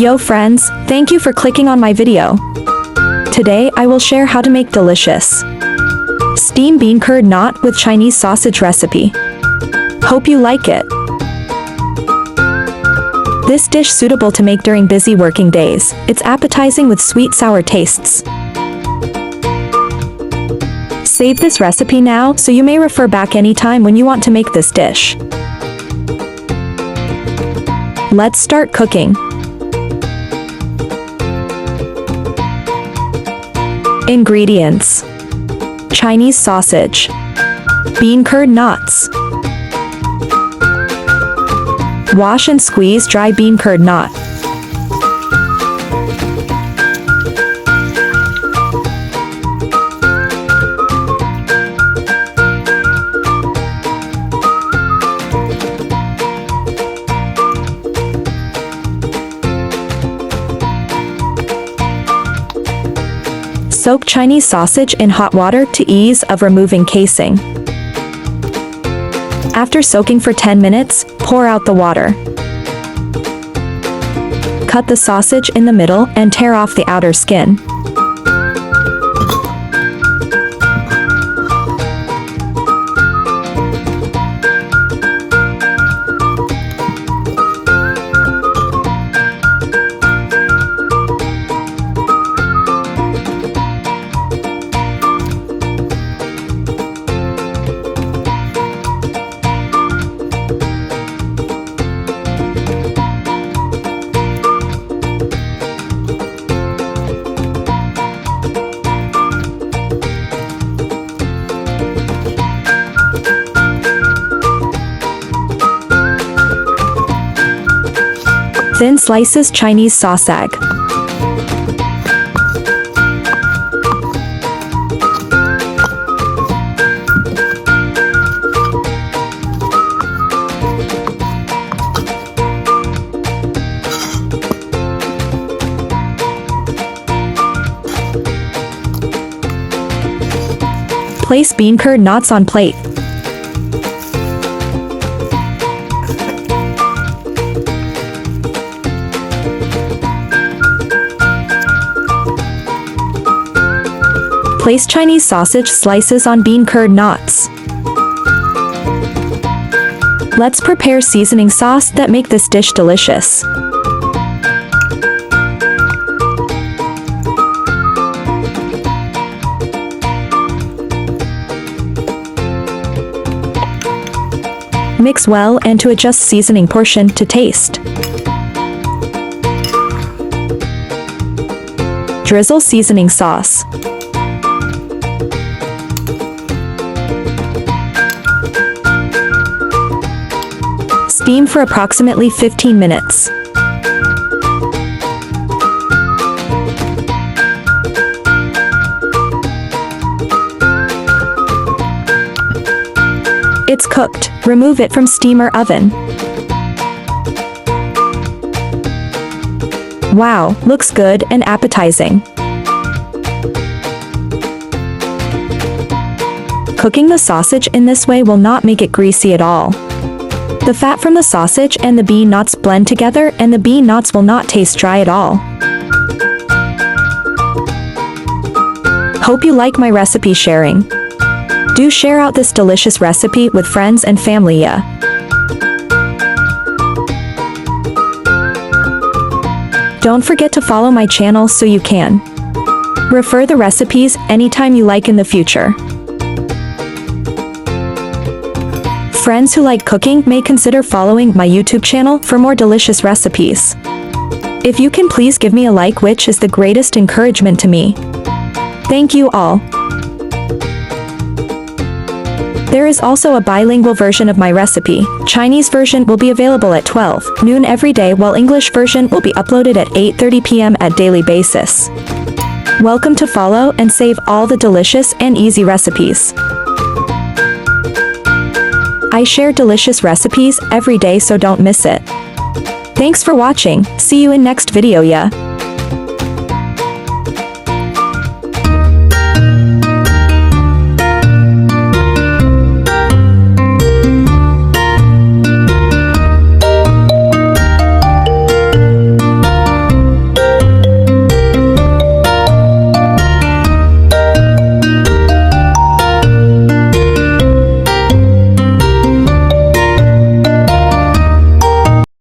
Yo friends, thank you for clicking on my video. Today I will share how to make delicious steamed beancurd knot with Chinese sausage recipe. Hope you like it. This dish suitable to make during busy working days. It's appetizing with sweet sour tastes. Save this recipe now so you may refer back anytime when you want to make this dish. Let's start cooking. Ingredients: Chinese sausage, beancurd knots. Wash and squeeze dry beancurd knot. Soak Chinese sausage in hot water to ease of removing casing. After soaking for 10 minutes, pour out the water. Cut the sausage in the middle and tear off the outer skin. Thin slices Chinese sausage. Place beancurd knots on plate. Place Chinese sausage slices on beancurd knots. Let's prepare seasoning sauce that make this dish delicious. Mix well and to adjust seasoning portion to taste. Drizzle seasoning sauce. Steam for approximately 15 minutes. It's cooked. Remove it from steamer oven. Wow, looks good and appetizing. Cooking the sausage in this way will not make it greasy at all. The fat from the sausage and the bean knots blend together and the bean knots will not taste dry at all. Hope you like my recipe sharing. Do share out this delicious recipe with friends and family, yeah. Don't forget to follow my channel so you can refer the recipes anytime you like in the future. Friends who like cooking may consider following my YouTube channel for more delicious recipes. If you can please give me a like, which is the greatest encouragement to me. Thank you all. There is also a bilingual version of my recipe. Chinese version will be available at 12 noon every day, while English version will be uploaded at 8:30 p.m. at daily basis. Welcome to follow and save all the delicious and easy recipes. I share delicious recipes every day, so don't miss it. Thanks for watching. See you in next video, yeah.